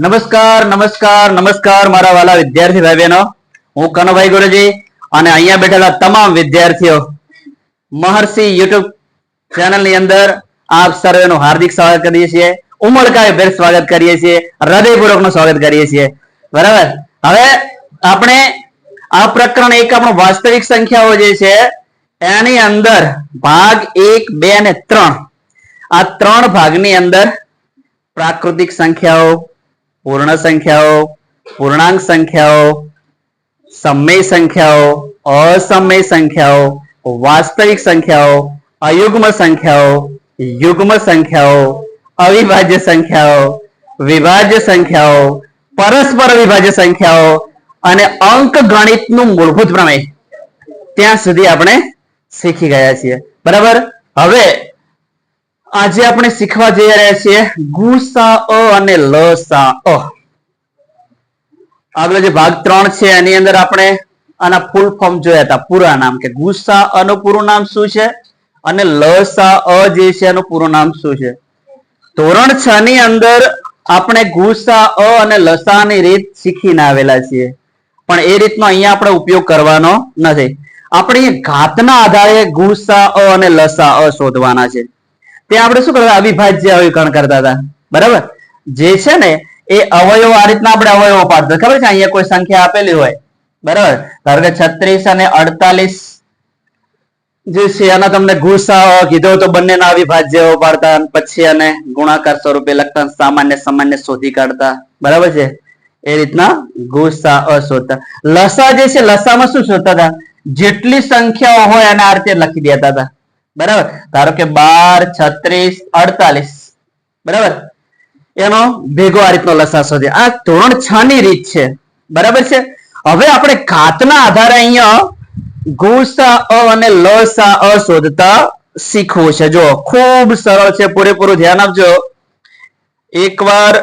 નમસ્કાર નમસ્કાર નમસ્કાર મારા વાલા વિદ્યાર્થી ભાઈ બહેનો, હું કનુભાઈ ગુરુજી અને અહીંયા બેઠેલા તમામ વિદ્યાર્થીઓ મહર્ષિ યુટ્યુબ ચેનલ ની અંદર આપ સર્વેનું હાર્દિક સ્વાગત કરીએ છીએ. ઉમળકાભેર સ્વાગત કરીએ છીએ, હૃદયપૂર્વકનું સ્વાગત કરીએ છીએ. બરાબર. હવે આપણે આ પ્રકરણ એક આપણો વાસ્તવિક સંખ્યાઓ જે છે એની અંદર ભાગ 1, 2 અને 3 આ 3 ભાગની અંદર પ્રાકૃતિક સંખ્યાઓ, પૂર્ણ સંખ્યાઓ, પૂર્ણાંક સંખ્યાઓ, સમય સંખ્યાઓ, અસમય સંખ્યાઓ, વાસ્તવિક સંખ્યાઓ, અયુગ્મ સંખ્યાઓ, યુગ્મ સંખ્યાઓ, અવિભાજ્ય સંખ્યાઓ, વિભાજ્ય સંખ્યાઓ, પરસ્પર વિભાજ્ય સંખ્યાઓ અને અંક ગણિતનું મૂળભૂત પ્રમેય ત્યાં સુધી આપણે શીખી ગયા છીએ. બરાબર. હવે આજે આપણે શીખવા જઈ રહ્યા છીએ ગુસાઅ અને લસાઅ. આગળ જે ભાગ 3 છે એની અંદર આપણે આના ફૂલ ફોર્મ જોયા હતા, પૂરા નામ કે ગુસાઅ નું પૂરું નામ શું છે અને લસાઅ જે છે એનું પૂરું નામ શું છે. ધોરણ 6 ની અંદર આપણે ગુસાઅ અને લસાઅ ની રીત શીખીને આવેલા છીએ, પણ એ રીતનો અહીંયા આપણે ઉપયોગ કરવાનો નથી. આપણે ઘાતના આધારે ગુસાઅ અને લસાઅ શોધવાના છે. તે આપણે શું કરતા, અવિભાજ્ય અવિકરણ કરતા હતા. બરાબર. જે છે ને એ અવયવો આ રીતના આપણે અવયવો પાડતા. ખબર છે, અહીંયા કોઈ સંખ્યા આપેલી હોય, બરાબર, ધારો કે 36 અને 48 જે છે એના તમને ગુસાઅ કીધો તો બંનેના અવિભાજ્ય પાડતા, પછી અને ગુણાકાર સ્વરૂપે લખતા, સામાન્ય સામાન્ય શોધી કાઢતા. બરાબર છે. એ રીતના ગુસાઅ શોધતા. લસા જે છે, લસામાં શું શોધતા હતા, જેટલી સંખ્યાઓ હોય એને આ રીતે લખી દેતા હતા. બરાબર. ધારો કે 12, 36, 48. બરાબર. એનો ભેગો આ રીતનો લસા શોધે. આ ધોરણ 6 ની રીત છે. બરાબર છે. હવે આપણે ઘાતના આધારે અહીંયા ગુસાઅ અને લસાઅ શોધતા શીખવું છે. જો ખૂબ સરળ છે, પૂરેપૂરું ધ્યાન આપજો. એકવાર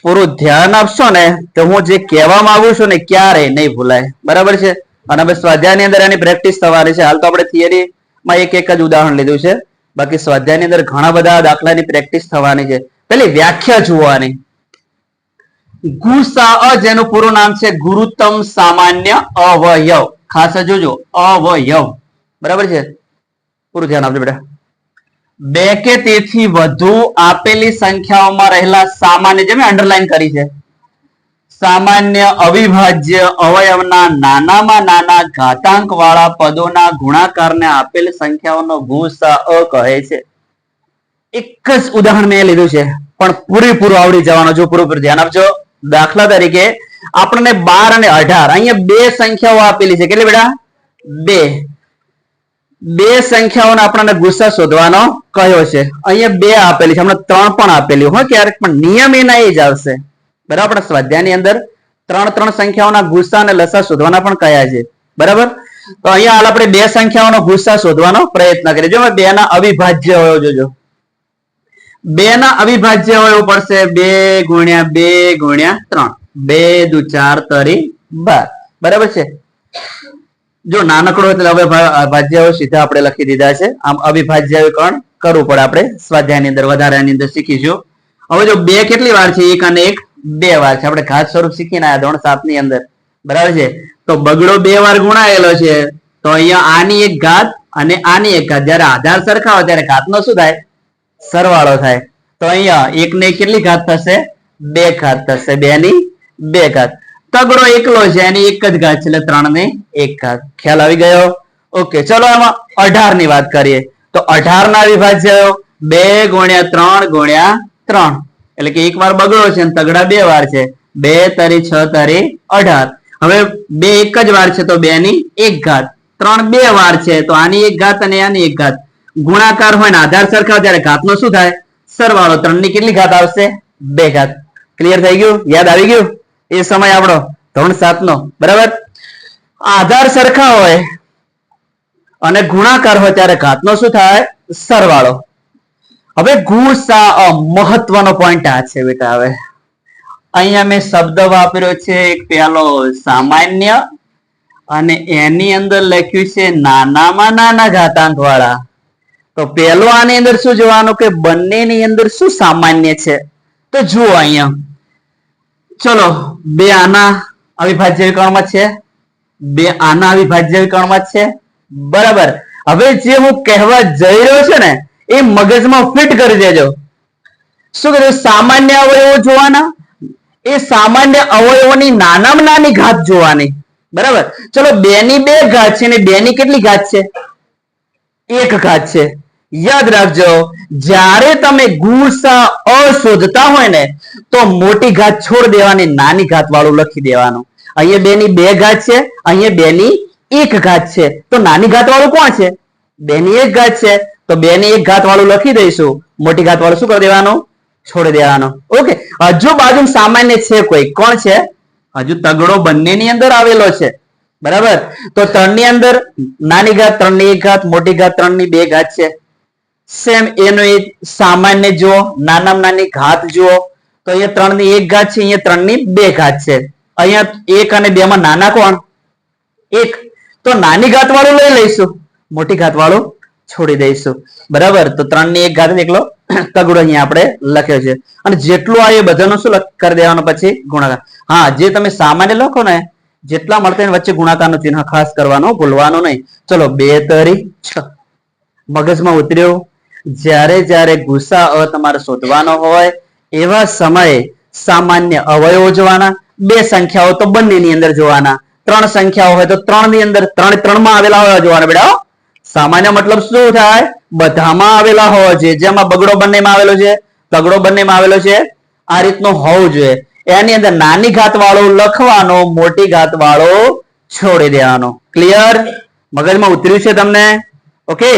પૂરું ધ્યાન આપશો ને તો હું જે કહેવા માંગુ છું ને ક્યારેય નહીં ભૂલાય. બરાબર છે. અને હવે સ્વાધ્યાયની અંદર એની પ્રેક્ટિસ થવાની છે. હાલ તો આપણે થિયરી માં એક જ ઉદાહરણ લીધું છે, બાકી સ્વાધ્યાયની અંદર ઘણા બધા દાખલાની પ્રેક્ટિસ થવાની છે. પેલી વ્યાખ્યા જોવાની. ગુસાઅ જેનું પૂરું નામ છે ગુરુત્તમ સામાન્ય અવયવ. ખાસ જોજો, અવયવ. બરાબર છે. પૂરું ધ્યાન આપજો બેટા. બે કે તેથી વધુ આપેલી સંખ્યાઓમાં રહેલા સામાન્ય, જે મેં અંડરલાઈન કરી છે, સામાન્ય અવિભાજ્ય અવયવના નાનામાં નાના ઘાતાંક વાળા પદોના ગુણાકારને આપેલ સંખ્યાઓનો ગુસાઅ કહે છે. એક જ ઉદાહરણ મેં લીધું છે, પણ પૂરેપૂરું આવડી જવાનું. જો પૂરેપૂરું ધ્યાન આપજો. દાખલા તરીકે આપણને 12 અને 18 અહીંયા બે સંખ્યાઓ આપેલી છે. કેટલી બેટા? બે સંખ્યાઓને આપણને ગુસા શોધવાનો કયો છે. અહીંયા બે આપેલી છે, હમણાં 3 પણ આપેલી હોય ક્યારેક, પણ નિયમ એના એ જ આવશે. બરાબર. સ્વાધ્યાયની અંદર 3 સંખ્યાઓના ગુસા અને લસા શોધવાના પણ કયા છે. બરાબર. તો અહીંયા હાલ આપણે બે સંખ્યાઓનો ગુસા શોધવાનો પ્રયત્ન કરીએ. જો બે ના અવિભાજ્ય અવયવ જોજો. બે ના અવિભાજ્ય અવયવ પડશે 2 ગુણ્યા 2 ગુણ્યા 3. 2 દુ 4 તરી 12. બરાબર છે. જો નાનકડો એટલે અવિભાજ્ય અવયવ સીધા આપણે લખી દીધા છે. આમ અવિભાજ્ય અવિકરણ કરવું પડે આપણે સ્વાધ્યાયની અંદર, વધારાની અંદર શીખીશું. હવે જો બે કેટલી વાર છે, 1 અને 1 2 વાર છે. આપણે ઘાત સ્વરૂપ શીખીને આયા ધોરણ 7 ની અંદર. બરાબર છે. તો બગડો 2 વાર ગુણાયેલો છે, તો અહીંયા આની એક ઘાત અને આની એક ઘાત. જયારે આધાર સરખા હોય ત્યારે ઘાતનો શું થાય? સરવાળો થાય. તો અહીંયા 1 ને કેટલી ઘાત થશે? 2 ઘાત થશે. 2 ની 2 ઘાત. તગડો એકલો છે, એની એક જ ઘાત છે, એટલે 3 ને 1 ઘાત. ખ્યાલ આવી ગયો? ઓકે. ચલો એમાં 18 ની વાત કરીએ. તો 18 ના અવિભાજ્ય 2 ગુણ્યા 3 ગુણ્યા 3, એટલે કે એક વાર બગડો છે અને તગડા 2 વાર છે. 2 તરી 6 તરી 18. હવે 2 એક જ વાર છે, તો 2 ની 1 ઘાત. 3 2 વાર છે, તો આની 1 ઘાત અને આની 1 ઘાત. ગુણાકાર હોય ને આધાર સરખા ત્યારે ઘાતનો શું થાય? સરવાળો. 3 ની કેટલી ઘાત આવશે? 2 ઘાત. ક્લિયર થઈ ગયું? યાદ આવી ગયું? એ સમય આપણો ધોરણ 7 નો. બરાબર. આધાર સરખા હોય અને ગુણાકાર હોય ત્યારે ઘાતનો શું થાય? સરવાળો. હવે ગુસાઅ, મહત્વનો પોઈન્ટ આ છે બેટા. હવે અહીંયા મેં શબ્દ વાપર્યો છે એક પહેલો સામાન્ય, અને એની અંદર લખ્યું છે નાનામાં નાના ઘાતાંક વાળા. તો પેલો આની અંદર શું જોવાનું કે બંનેની અંદર શું સામાન્ય છે. તો જુઓ અહીંયા ચલો બે આના અવિભાજ્ય વિકર્ણમાં છે, બે આના અવિભાજ્ય વિકર્ણમાં છે, બરાબર. હવે જે હું કહેવા જઈ રહ્યો છું ને એ મગજમાં ફિટ કરી દેજો. શું કીધું? સામાન્ય અવયવો જોવાના, એ સામાન્ય અવયવોની નાનામાં નાની ઘાત જોવાની, બરાબર. ચલો બે ની બે ઘાત છે ને બે ની કેટલી ઘાત છે? એક ઘાત છે. યાદ રાખજો જ્યારે તમે ગુસા શોધતા હોય ને તો મોટી ઘાત છોડ દેવાની, નાની ઘાત વાળું લખી દેવાનું. અહીંયા બે ની બે ઘાત છે, અહીંયા બે ની એક ઘાત છે, તો નાની ઘાત વાળું કોણ છે? બે ની એક ઘાત છે, તો બે ની એક ઘાત વાળું લખી દઈશું, મોટી ઘાત વાળું શું કરી દેવાનું? છોડી દેવાનો. ઓકે. હજુ બાજુ સામાન્ય છે કોઈ? કોણ છે? હજુ તગડો બંનેની અંદર આવેલો છે, બરાબર. તો 3 ની અંદર નાની ઘાત 3 ની એક ઘાત, મોટી ઘાત 3 ની બે ઘાત છે. સેમ એનો એક સામાન્ય જુઓ, નાનામાં નાની ઘાત જુઓ, તો અહીંયા 3 ની એક ઘાત છે, અહીંયા 3 ની બે ઘાત છે. અહીંયા 1 અને 2 માં નાના કોણ? 1. તો નાની ઘાત વાળું લઈ લઈશું, મોટી ઘાત વાળું છોડી દઈશું, બરાબર. તો 3 ની એક ઘાત એકલો તગડો અહીંયા આપણે લખ્યો છે. અને જેટલું આવે એ બધાનો શું કરી દેવાનો પછી? ગુણાકાર. હા, જે તમે સામાન્ય લખો ને જેટલા મળતા વચ્ચે ગુણાકારનું ચિહ્ન ખાસ કરવાનું, ભૂલવાનું નહીં. ચલો 2 તરી 6 મગજમાં ઉતર્યું. જ્યારે જ્યારે ગુસા તમારે શોધવાનો હોય એવા સમયે સામાન્ય અવયવો જોવાના, બે સંખ્યાઓ તો બંનેની અંદર જોવાના, 3 સંખ્યાઓ હોય તો 3 ની અંદર 3 માં આવેલા હોય જોવાના. બેટા સામાન્ય મતલબ શું થાય? બધામાં આવેલા હોવા જોઈએ. જેમાં બગડો બંનેમાં આવેલો છે, તગડો બંનેમાં આવેલો છે, આ રીતનું હોવું જોઈએ. એની અંદર નાની ઘાત વાળું લખવાનો, મોટી ઘાત વાળો છોડી દેવાનો. ક્લિયર? મગજમાં ઉતર્યું છે તમને? ઓકે,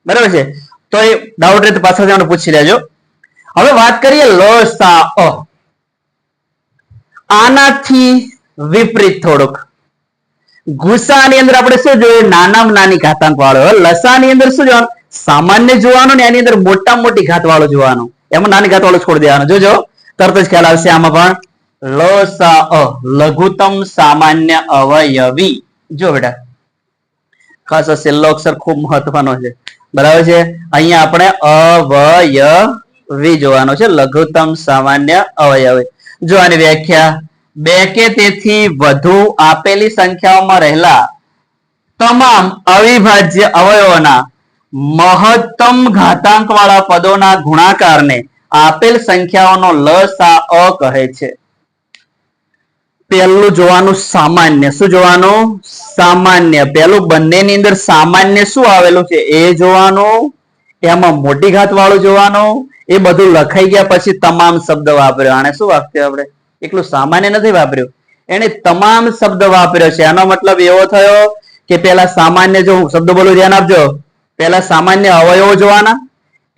બરાબર છે. તો એ ડાઉટ રહે તો પાછા જવાનું પૂછી લેજો. હવે વાત કરીએ લસા. આનાથી વિપરીત થોડુંક. ગુસાની અંદર આપણે શું જોયું? નાનામાં નાની ઘાતાંક વાળો. લસાની અંદર શું જોવાનું? સામાન્ય જોવાનું ને એની અંદર મોટા મોટી ઘાત વાળો જોવાનું. એમાં નાની ઘાત વાળો છોડી દેવાનું. જોજો તરત જ ખ્યાલ આવશે. આમાં પણ લસા લઘુત્તમ સામાન્ય અવયવી. જો બેટા ખાસ છેલ્લો અક્ષર ખૂબ મહત્વનો છે, બરાબર છે. અહીંયા આપણે અવયવી જોવાનો છે, લઘુત્તમ સામાન્ય અવયવી. જો આની વ્યાખ્યા: બે કે તેથી વધુ આપેલી સંખ્યાઓમાં રહેલા તમામ અવિભાજ્ય અવયવોના મહત્તમ ઘાતાંક વાળા પદોના ગુણાકારને આપેલ સંખ્યાઓનો લસા કહે છે. પહેલું જોવાનું સામાન્ય. શું જોવાનું? સામાન્ય. પહેલું બંનેની અંદર સામાન્ય શું આવેલું છે એ જોવાનું, એમાં મોટી ઘાત વાળું જોવાનું. એ બધું લખાઈ ગયા પછી તમામ શબ્દ વાપર્યો. આને શું વાપર્યું? આપણે એકલું સામાન્ય નથી વાપર્યું, એને તમામ શબ્દ વાપર્યો છે. આનો મતલબ એવો થયો કે પેલા સામાન્ય, જો હું શબ્દ બોલું ધ્યાન આપજો, પેલા સામાન્ય અવયવો જોવાના,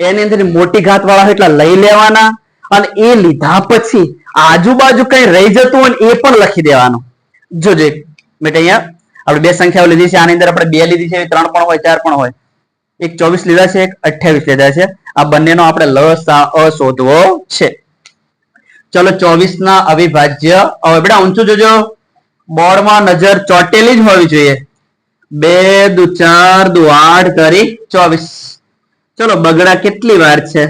એની અંદર મોટી ઘાત વાળા એટલા લઈ લેવાના, અને એ લીધા પછી આજુબાજુ કઈ રહી જતું હોય એ પણ લખી દેવાનું. જોજે બેટા અહીંયા આપણે બે સંખ્યાઓ લીધી છે, આની અંદર આપણે 2 લીધી છે, 3 પણ હોય 4 પણ હોય, એક 24 લીધા છે, એક 28 લીધા છે. આ બંનેનો આપણે લસા શોધવો છે. ચલો 24 ના અવિભાજ્ય હવે બેટા ઊંચું જોજો, બોર્ડમાં નજર ચોટેલી જ હોવી જોઈએ. 2 દુ 4 દુ 8 કરી 24. ચલો બગડા કેટલી વાર છે?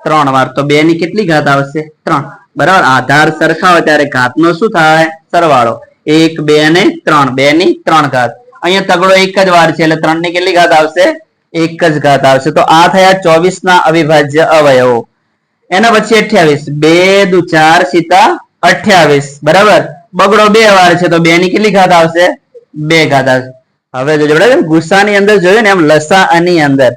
3 વાર. તો 2 ની કેટલી ઘાત આવશે? 3. બરાબર. આધાર સરખા હોય ત્યારે ઘાતનો શું થાય? સરવાળો. 1 2 અને 3, 2 ની 3 ઘાત. અહીંયા તગડો એક જ વાર છે એટલે 3 ની કેટલી ઘાત આવશે? એક જ ઘાત આવશે. તો આ થયા 24 ના અવિભાજ્ય અવયવો. એના પછી 28. 2 દુ 4 સીતા 28. બરાબર. બગડો 2 વાર છે તો 2 ની કેટલી ઘાત આવશે? 2 ઘાત આવશે. હવે જોજો બરાબર, ગુસાની અંદર જોયું ને એમ લસાઅની અંદર,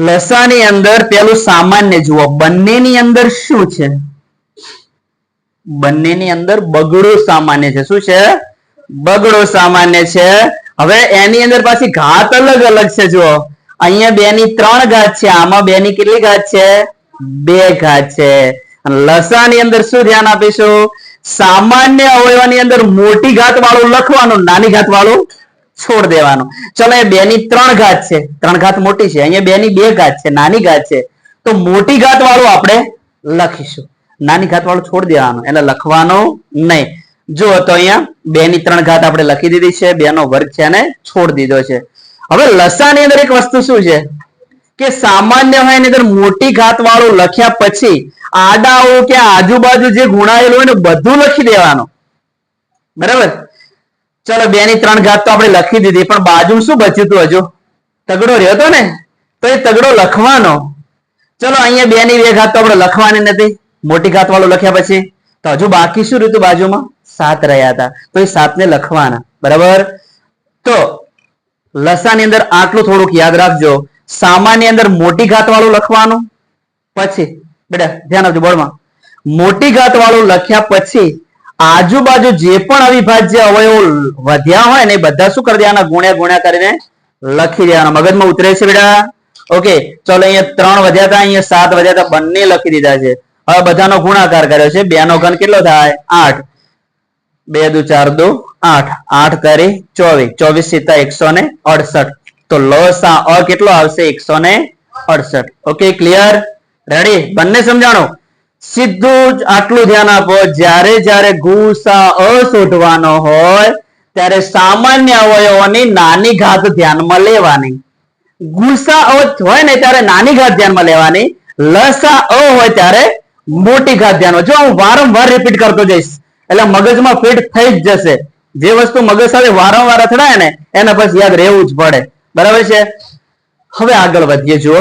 લસાની અંદર પેલું સામાન્ય જુઓ, બંનેની અંદર શું છે? બંનેની અંદર બગડો સામાન્ય છે. શું છે? બગડો સામાન્ય છે. હવે એની અંદર પાછી ઘાત અલગ અલગ છે. જુઓ અહીંયા 2 ની 3 ઘાત છે, આમાં 2 ની કેટલી ઘાત છે? 2 ઘાત છે. લસાની અંદર શું ધ્યાન આપીશું? સામાન્ય અવયવની અંદર મોટી ઘાત વાળું લખવાનું, નાની ઘાત વાળું છોડ દેવાનું. ચલો એ 2 ની 3 ઘાત છે, 3 ઘાત મોટી છે, અહીંયા 2 ની 2 ઘાત છે, નાની ઘાત છે, તો મોટી ઘાત વાળું આપણે લખીશું, નાની ઘાત વાળું છોડ દેવાનું, એટલે લખવાનું નહીં. જો તો અહીંયા 2 ની 3 ઘાત આપણે લખી દીધી છે, 2 નો વર્ગ છે અને છોડ દીધો છે. હવે લસાની અંદર એક વસ્તુ શું છે કે સામાન્ય હોય એની અંદર મોટી ઘાત વાળું લખ્યા પછી આડાઓ કે આજુબાજુ જે ગુણાયેલું હોય ને બધું લખી દેવાનું. બરાબર. ચલો 2 ની 3 ઘાત તો આપણે લખી દીધી, પણ બાજુ શું બચ્યું હતું? હજુ તગડો રહ્યો હતો ને, તો એ તગડો લખવાનો. ચલો અહીંયા 2 ની 2 ઘાત તો આપણે લખવાની નથી, મોટી ઘાત વાળું લખ્યા પછી તો હજુ બાકી શું રહ્યું બાજુમાં? 7 રહ્યા હતા, તો એ 7 ને લખવાના. બરાબર. તો લસાની અંદર આટલું થોડુંક યાદ રાખજો. સામાન્ય અંદર મોટી ઘાત વાળું લખવાનું, પછી બેટા ધ્યાન આપજો બોર્ડમાં, મોટી ઘાત વાળું લખ્યા પછી આજુબાજુ જે પણ અવિભાજ્ય અવયવો વધ્યા હોય ને એ બધા શું કરી દેવાના? ગુણ્યા ગુણ્યા કરીને લખી દેવાના. મગજમાં ઉતરે છે બેટા? ઓકે. ચલો અહીંયા 3 વધ્યા હતા, અહીંયા 7 વધ્યા હતા, બંને લખી દીધા છે. હવે બધાનો ગુણાકાર કર્યો છે. 2 નો ઘન કેટલો થાય? 8. 2 દુ 4 દુ 8. 8 કરી 24. 24 સીતા 168. તો લસા અ કેટલો આવશે? 168. Okay, clear? રેડી? બંને સમજાણો? સીધું જ આટલું ધ્યાન આપો, જ્યારે જ્યારે ગુસા અ શોધવાનો હોય ત્યારે સામાન્ય અવયવોની નાની ઘાત ધ્યાનમાં લેવાની. ગુસા અ હોય ને ત્યારે નાની ઘાત ધ્યાનમાં લેવાની, લસા અ હોય ત્યારે મોટી ઘાત ધ્યાનમાં. જો હું વારંવાર રિપીટ કરતો જઈશ એટલે મગજમાં ફિટ થઈ જ જશે. જે વસ્તુ મગજ સાથે વારંવાર અથડાય ને એના પછી યાદ રહેવું જ પડે. બરાબર છે? હવે આગળ વધીએ. જુઓ,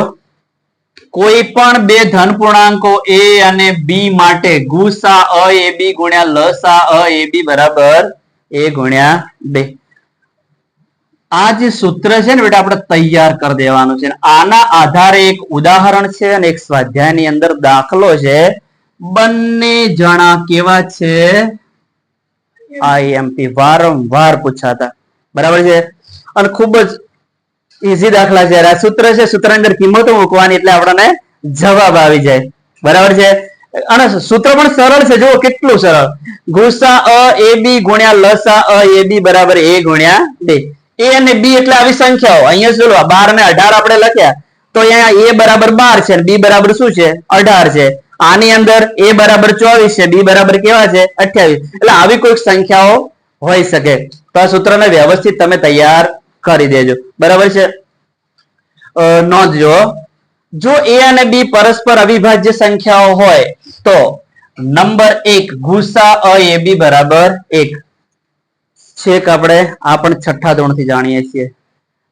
કોઈ પણ બે ધન પૂર્ણાંકો a અને b માટે ગુસા અ એ બી ગુણ્યા લસા અ એ બી બરાબર a ગુણ્યા 2. આ જે સૂત્ર છે ને બેટા આપણે તૈયાર કરી દેવાનું છે. આના આધારે એક ઉદાહરણ છે અને એક સ્વાધ્યાયની અંદર દાખલો છે. બંને જણા કેવા છે? આઈએમપી વારંવાર પૂછાતા. બરાબર છે? અને ખૂબ જ ઈઝી દાખલા છે. આ સૂત્ર છે, સૂત્રની અંદર કિંમતો મૂકવાની એટલે આપણને જવાબ આવી જાય. બરાબર છે? અને સૂત્ર પણ સરળ છે. જુઓ કેટલું સરળ. ગુસા અ એ બી ગુણ્યા લસા અ એ બી બરાબર a ગુણ્યા 2. a અને b એટલે આવી સંખ્યાઓ. અહીંયા ચલો 12 અને 18 આપણે લખ્યા તો અહીંયા a બરાબર 12 છે અને b બરાબર શું છે? 18 છે. આની અંદર a બરાબર 24 છે, b બરાબર કેવા છે? 28. એટલે આવી કોઈક સંખ્યાઓ હોઈ શકે. તો આ સૂત્રને વ્યવસ્થિત તમે તૈયાર કરી દેજો. બરાબર છે? નોંધજો, જો a અને b પરસ્પર અવિભાજ્ય સંખ્યાઓ હોય તો નંબર 1 ગુસા અ એ બી બરાબર 1. છેક આપણે આ પણ છઠ્ઠા ધોરણથી જાણીએ છીએ.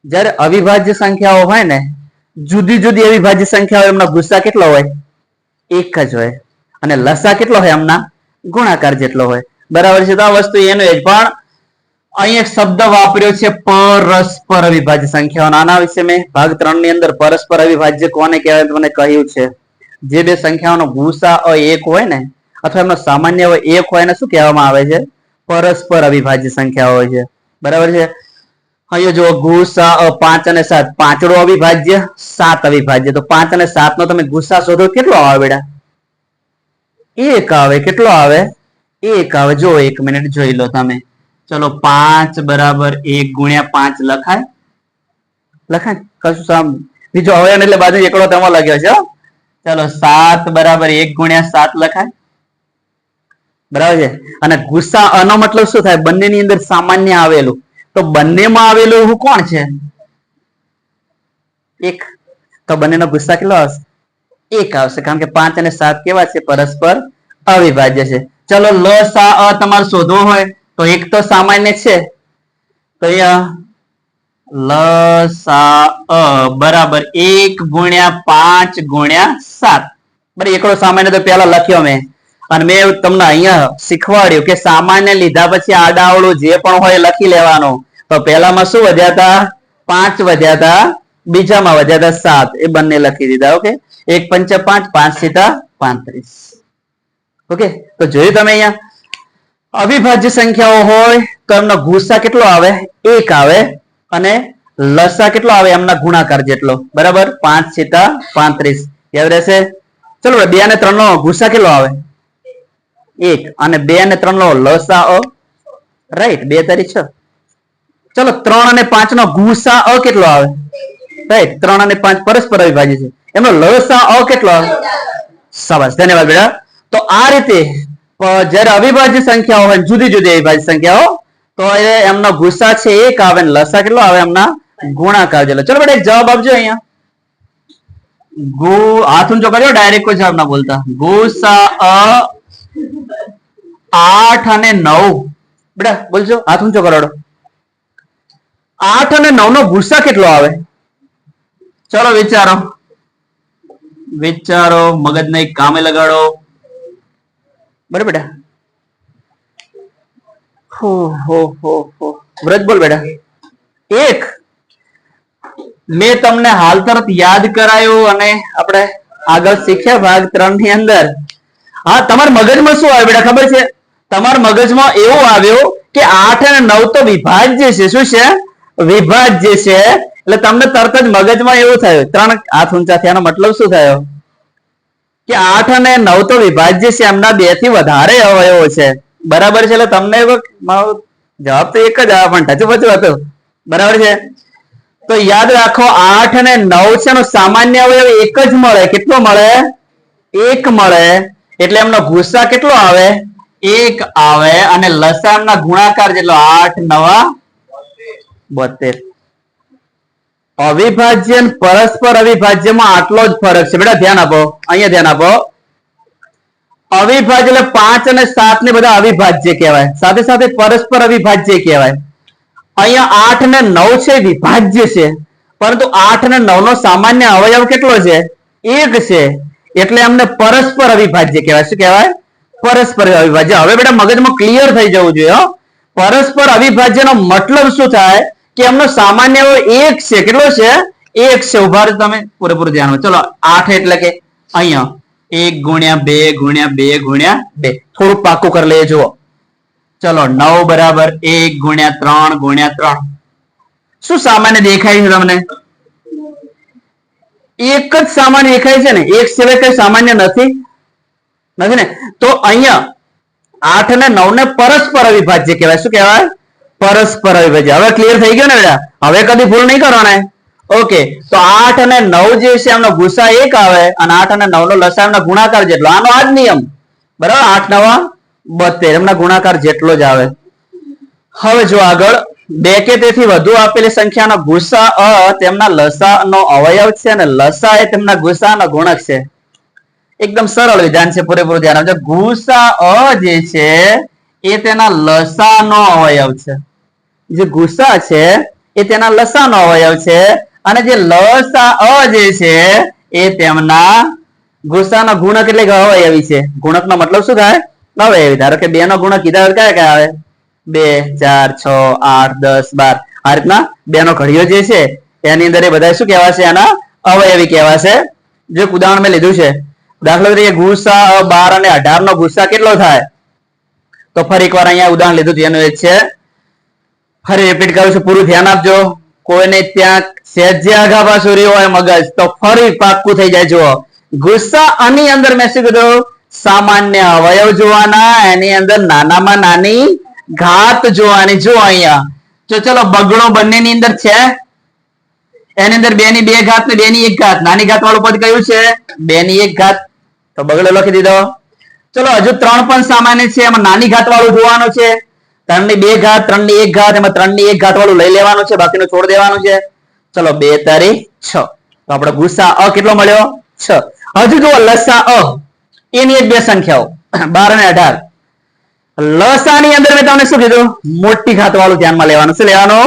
જ્યારે અવિભાજ્ય સંખ્યાઓ હોય ને, જુદી જુદી અવિભાજ્ય સંખ્યાઓ, એમના ગુસા કેટલો હોય? 1 જ હોય. અને લસા કેટલો હોય? એમના ગુણાકાર જેટલો હોય. બરાબર છે? તો આ વસ્તુ એનો જ. પણ અહીં એક શબ્દ વાપર્યો છે પરસ્પર અવિભાજ્ય સંખ્યાઓ. આના વિશે મેં ભાગ 3 ની અંદર પરસ્પર અવિભાજ્ય કોને કહેવાય મને કહ્યું છે. જે બે સંખ્યાઓનો ગુસા અ 1 હોય ને અથવા એમનો સામાન્ય 1 હોય એને શું કહેવામાં આવે છે? પરસ્પર અવિભાજ્ય સંખ્યાઓ હોય છે. બરાબર છે? અહીંયા જો ગુસા અ 5 અને 7, 5 અવિભાજ્ય, 7 અવિભાજ્ય. તો 5 અને 7 નો તમે ગુસા શોધો કેટલો આવે બેટા? 1 આવે. કેટલો આવે? 1 આવે. જો 1 મિનિટ જોઈ લો તમે. ચલો 5 બરાબર 1 ગુણ્યા 5 લખાય? લખાય? કશું સામ બીજો હવે એટલે બાજુ એકડો તેમાં લખ્યો છે. ચલો 7 બરાબર 1 ગુણ્યા 7 લખાય? બરાબર છે? અને ગુસા અ નો મતલબ શું થાય? બંનેની અંદર સામાન્ય આવેલું. તો બંનેમાં આવેલું હું કોણ છે? 1. તો બંનેનો ગુસા કેટલો આવશે? 1 આવશે. કારણ કે 5 અને 7 કેવા છે? પરસ્પર અવિભાજ્ય છે. ચલો લસા અ તમારે શોધવો હોય તો 1 તો સામાન્ય છે. તો લસા અ બરાબર 1 ગુણ્યા 5 ગુણ્યા 7. બરાબર? એકડો સામાન્ય તો પેલા લખ્યો મેં. અને મેં તમને અહીંયા શીખવાડ્યું કે સામાન્ય લીધા પછી આડાઅવળું જે પણ હોય લખી લેવાનું. તો પહેલામાં શું વધ્યા હતા? 5 વધ્યા હતા. બીજામાં વધ્યા હતા 7. એ બંને લખી દીધા. ઓકે? 1 5 5, 5 સીધા 35. ઓકે? તો જોયું તમે અહીંયા અવિભાજ્ય સંખ્યાઓ હોય તો એમનો ગુસા કેટલો આવે? 1 આવે. અને લસા કેટલો આવે? એમના ગુણાકાર જેટલો. બરાબર? 5 સીધા 35. યાદ રહેશે? ચલો 2 અને 3 નો ગુસા કેટલો આવે? 1. અને 2 અને 3 નો લસા અ, રાઈટ? 2 તારી 6. ચલો 3 અને 5 નો ગુસા અ કેટલો આવે? રાઈટ? 3 અને 5 પરસ્પર અવિભાજ્ય છે. એમનો લસા અ કેટલો આવે? શાબાશ, ધન્યવાદ બેટા. તો આ રીતે જ્યારે અવિભાજ્ય સંખ્યાઓ હોય, જુદી જુદી અવિભાજ્ય સંખ્યાઓ, તો એમનો ગુસા છે 1 આવે અને લસા કેટલો આવે? એમના ગુણાકાર જેટલો. ચલો બેટા એક જવાબ આપજો અહીંયા. हाथ ऊंचो करो, डायरेक्ट कोई जवाब ना बोलता। गुसा 8 અને 9 બેટા બોલજો, હાથ ઊંચો કરો। 8 અને 9 નો ગુસ્સા કેટલો આવે? ચલો વિચારો, વિચારો, મગજને એક કામે લગાડો। બરાબર બેટા? હો વ્રત બોલ બેટા। 1 મેં તમને હાલ તરત યાદ કરાયું અને આપણે આગળ શીખ્યા ભાગ 3 ની અંદર। હા, તમારા મગજમાં શું આવે બેટા ખબર છે? તમારા મગજમાં એવું આવ્યું કે 8 અને 9 તો વિભાજ્ય છે। શું છે? વિભાજ્ય છે। એટલે તમને તરત જ મગજમાં એવું થયું, 3 હાથ ઊંચા થયાનો મતલબ શું થયો? કે 8 અને 9 તો વિભાજ્ય છે, એમના 2 થી વધારે અવયવો છે। બરાબર છે? એટલે તમને જવાબ તો એક જ આવે, પણ ઢચુપચું હતું। બરાબર છે? તો યાદ રાખો, 8 અને 9 છે એનો સામાન્ય અવયવ એક જ મળે। કેટલો મળે? 1 મળે। એટલે એમનો ગુસ્સા કેટલો આવે? 1 આવે। અને લસાઅના ગુણાકાર જેટલો 8 9 72। અવિભાજ્ય પરસ્પર અવિભાજ્યમાં આટલો જ ફરક છે બેટા, ધ્યાન આપો, અહીંયા ધ્યાન આપો। અવિભાજ્ય એટલે 5 અને 7 ને બધા અવિભાજ્ય કહેવાય, સાથે સાથે પરસ્પર અવિભાજ્ય કહેવાય। અહીંયા 8 ને 9 છે વિભાજ્ય છે, પરંતુ 8 અને 9 નો સામાન્ય અવયવ કેટલો છે? 1 છે। એટલે અમને પરસ્પર અવિભાજ્ય કહેવાય। શું કહેવાય? પરસ્પર અવિભાજ્ય। હવે બેટા મગજમાં ક્લિયર થઈ જવું જોઈએ। પરસ્પર અવિભાજ્યનો મતલબ શું થાય? કે એમનો સામાન્ય અવયવ 1 છે। કેટલો છે? 1 છે। ઉભા રહો તમે, પૂરેપૂરું ધ્યાન। ચલો 8 એટલે કે અહીંયા 1 ગુણ્યા 2 ગુણ્યા 2 ગુણ્યા 2, થોડું પાકું કરી લઈએ જુઓ। ચલો 9 બરાબર 1 ગુણ્યા 3 ગુણ્યા 3। શું સામાન્ય દેખાય છે તમને? એક જ સામાન્ય દેખાય છે ને, એક સિવાય કઈ સામાન્ય નથી, નથી ને? તો અહીંયા 8 અને 9 ને પરસ્પર અવિભાજ્ય કહેવાય। શું કહેવાય? પરસ્પર અવિભાજ્ય। હવે ક્લિયર થઈ ગયો ને બેટા? હવે કદી ભૂલ નહીં કરવાના। ઓકે, તો 8 અને 9 જે છે એમનો ગુસ્સા 1 આવે, અને 8 અને 9 નો લસાઅના ગુણાકાર જેટલો। આનો આ જ નિયમ, બરાબર? 8 9 72, એમના ગુણાકાર જેટલો જ આવે। હવે જો આગળ, 2 કે તેથી વધુ આપેલી સંખ્યાનો ગુસ્સા તેમના લસાઅનો અવયવ છે, અને લસા એ તેમના ગુસ્સાનો ગુણક છે। એકદમ સરળ વિધાન છે, પૂરેપૂરું ધ્યાન આપજો। ગુસ્સા જે છે એ તેના લસાઅનો અવયવ છે। જે ગુસ્સા છે એ તેના લસાઅનો અવયવ છે, અને જે લસા જે છે એ તેમના ગુસ્સાનો ગુણક એટલે કે અવયવી છે। ગુણકનો મતલબ શું થાય? અવયવી। ધારો કે 2 નો ગુણક કીધા કયા કયા આવે? 2 4 6 8 10 12। આ રીતના 2 નો ઘડિયો જે છે એની અંદર એ બધા શું કહેવાશે? એના અવયવી કહેવાશે। જો ઉદાહરણ મેં લીધું છે, દાખલા તરીકે ગુસ્સા 12 અને 18 નો ગુસ્સા કેટલો થાય? તો ફરી એકવાર અહીંયા ઉદાહરણ લીધું છે, એનું એ છે। ફરી રિપીટ કરું છું, પૂરું ધ્યાન આપજો। કોઈને ત્યાં સહેજે આઘા પાછું રહ્યું હોય મગજ, તો ફરી પાક્કું થઈ જાય। જુઓ, ગુસ્સા આની અંદર મેં શું કીધું? સામાન્ય અવયવ જોવાના, એની અંદર નાનામાં નાની ઘાત જોવાની। જો અહીંયા તો ચલો બગડો બંનેની અંદર છે, એની અંદર 2 ની 2 ઘાત ને 2 ની 1 ઘાત, નાની ઘાત વાળું પદ કયું છે? 2 ની 1 ઘાત, તો બગડો લખી દીધો। ચલો હજુ 3 પણ સામાન્ય છે, એમાં નાની ઘાત વાળું જોવાનું છે। 3 ની 2 ઘાત, 3 ની 1 ઘાત, એમાં 3 ની 1 ઘાત વાળું લઈ લેવાનું છે, બાકીનું છોડ દેવાનું છે। ચલો 2 તારી 6, તો આપણે ગુસ્સા કેટલો મળ્યો? 6। હજુ જુઓ લસા એની એક બે સંખ્યાઓ 12 અને 18। લસાની અંદર મેં તમને શું કીધું? મોટી ઘાત વાળું ધ્યાનમાં લેવાનું। શું લેવાનું?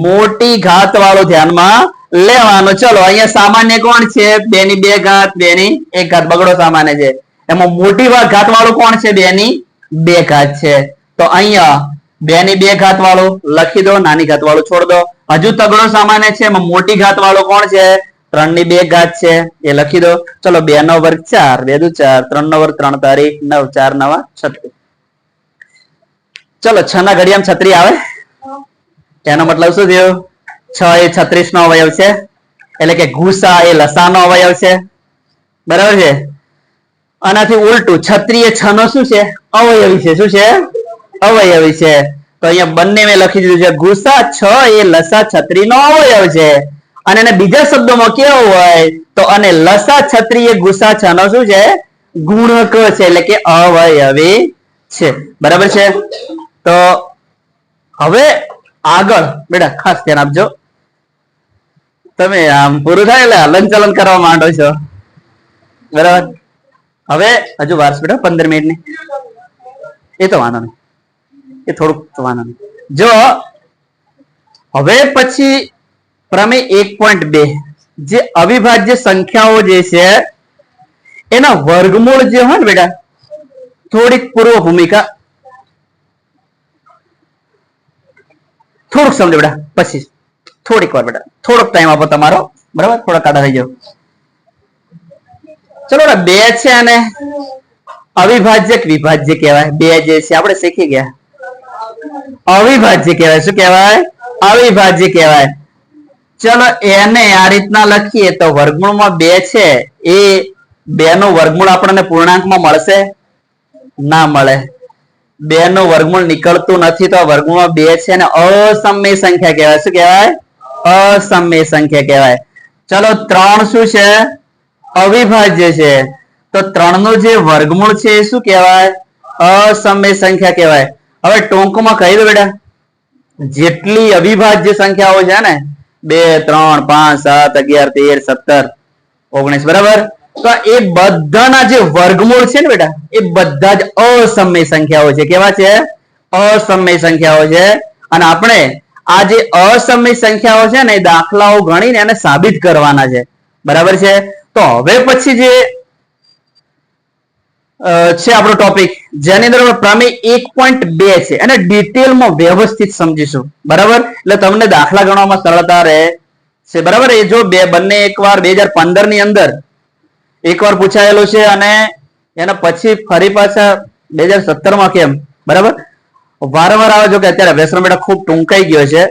મોટી ઘાત વાળું ધ્યાનમાં લેવાનું। ચલો અહીંયા સામાન્ય કોણ છે? 2 ની 2 ઘાત, 2 ની 1 ઘાત, બગડો સામાન્ય છે। એમાં મોટી ઘાત વાળું કોણ છે? 2 ની 2 ઘાત છે। તો અહીંયા 2 ની 2 ઘાત વાળું લખી દો, નાની ઘાત વાળું છોડ દો। હજુ તગડો સામાન્ય છે, એમાં મોટી ઘાત વાળો કોણ છે? 3 ની 2 ઘાત છે, એ લખી દો। ચલો 2 નો વર્ગ 4, 2 દુ 4, 3 નો વર્ગ 3 તારીખ 9, 4 9 36। ચલો 6 ના ઘડિયામાં 36 આવે, એનો મતલબ શું થયો? 6 એ 36 નો અવયવ છે, એટલે કે ગુસ્સા એ લસાનો અવયવ છે। બરાબર છે? આનાથી ઉલટું 36 એ 6 નો શું છે? અવયવી છે। શું છે? અવયવી છે। તો અહીંયા બંને મેં લખી દીધું છે, ગુસ્સા 6 એ લસા 36 નો અવયવ છે। અને એને બીજા શબ્દોમાં કેવું હોય તો, અને લસા 36 એ ગુસ્સા 6 નો શું છે? ગુણક છે, એટલે કે અવયવી છે। બરાબર છે? તો હવે આગળ બેટા ખાસ ધ્યાન આપજો। તમે આમ પૂરું થાય એટલે હલન ચલન કરવા માંડો છો, બરાબર. હવે હજુ વાર છે બેટા 15 મિનિટની, એ તો વાંધો નહીં, એ થોડુંક વાંધો નહીં. જો હવે પછી પ્રમેય 1.2 જે અવિભાજ્ય સંખ્યાઓ જે છે એના વર્ગમૂળ જે હોય ને બેટા, થોડીક પૂર્વ ભૂમિકા થોડુંક સમજો બેટા, પછી થોડીક વાર બેટા, થોડોક ટાઈમ આપો તમારો, બરાબર. થોડા કાઢા થઈ જાવ. ચલો બે છે અને અવિભાજ્ય વિભાજ્ય કહેવાય. બે જે છે આપણે શીખી ગયા, અવિભાજ્ય કહેવાય. શું કહેવાય? અવિભાજ્ય કહેવાય. ચલો એને આ રીતના લખીએ તો વર્ગમૂળમાં બે છે, એ બે નું વર્ગમૂળ આપણને પૂર્ણાંકમાં મળશે? ના મળે. બે નું વર્ગમૂળ નીકળતું નથી, તો વર્ગમૂળમાં બે છે ને અસમય સંખ્યા કહેવાય. શું કહેવાય? અસમય સંખ્યા કહેવાય. ચલો 3 શું છે? અવિભાજ્ય છે. તો 3 નું જે વર્ગમૂળ છે એ શું કહેવાય? અસમય સંખ્યા કહેવાય. હવે ટૂંકમાં કહી દો બેટા, જેટલી અવિભાજ્ય સંખ્યાઓ છે ને 2 3 5 7 11 13 17 19, બરાબર, તો એ બધાના જે વર્ગમૂળ છે ને બેટા, એ બધા જ અસમય સંખ્યાઓ છે. કેવા છે? અસમય સંખ્યાઓ છે. અને આપણે આ જે અસમય સંખ્યાઓ છે ને એ દાખલાઓ ગણીને એને સાબિત કરવાના છે, બરાબર છે. તો હવે પછી જે છે આપણો ટોપિક, જેની અંદર પ્રમેય 1.2 છે અને ડિટેલમાં વ્યવસ્થિત સમજીશું, બરાબર. એટલે તમને દાખલા ગણવામાં સરળતા રહે છે, બરાબર. એ જો બંને એકવાર 2015 ની અંદર એકવાર પૂછાયેલું છે અને એના પછી ફરી પાછા 2017 માં કેમ, બરાબર, વારંવાર આવે. જો કે અત્યારે અભ્યાસક્રમ બેટા ખૂબ ટૂંકાઈ ગયો છે,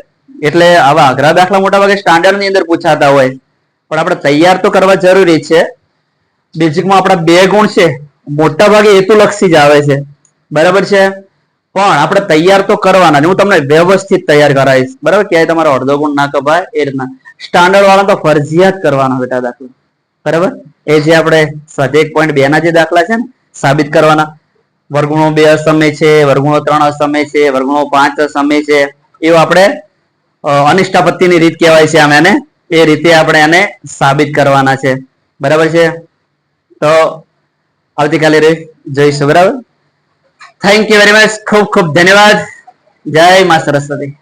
એટલે આવા અઘરા દાખલા મોટા ભાગે સ્ટાન્ડર્ડ ની અંદર પૂછાતા હોય, પણ આપણે તૈયાર તો કરવા જરૂરી છે. બેઝિકમાં આપણા 2 ગુણ છે, મોટા ભાગે હેતુલક્ષી જ આવે છે, બરાબર છે, પણ આપણે તૈયાર તો કરવાના. હું તમને વ્યવસ્થિત તૈયાર કરાવીશ, બરાબર. ક્યાંય તમારો અડધો ગુણ ના કપાય એ રીતના. સ્ટાન્ડર્ડ વાળા તો ફરજિયાત કરવાના બેટા દાખલા, બરાબર. એ જે આપણે સ્વાધ્યાય 1.2 ના જે દાખલા છે ને સાબિત કરવાના, વર્ગમૂળ 2 અસમય છે, વર્ગમૂળ 3 અસમય છે, વર્ગમૂળ 5 અસમય છે, એવું આપણે અનિષ્ટાપત્તિની રીત કહેવાય છે આમ એને, એ રીતે આપણે એને સાબિત કરવાના છે, બરાબર છે. તો આવતીકાલે જોઈશું, બરાબર. Thank you very much. ખૂબ ખૂબ ધન્યવાદ. જય મા સરસ્વતી.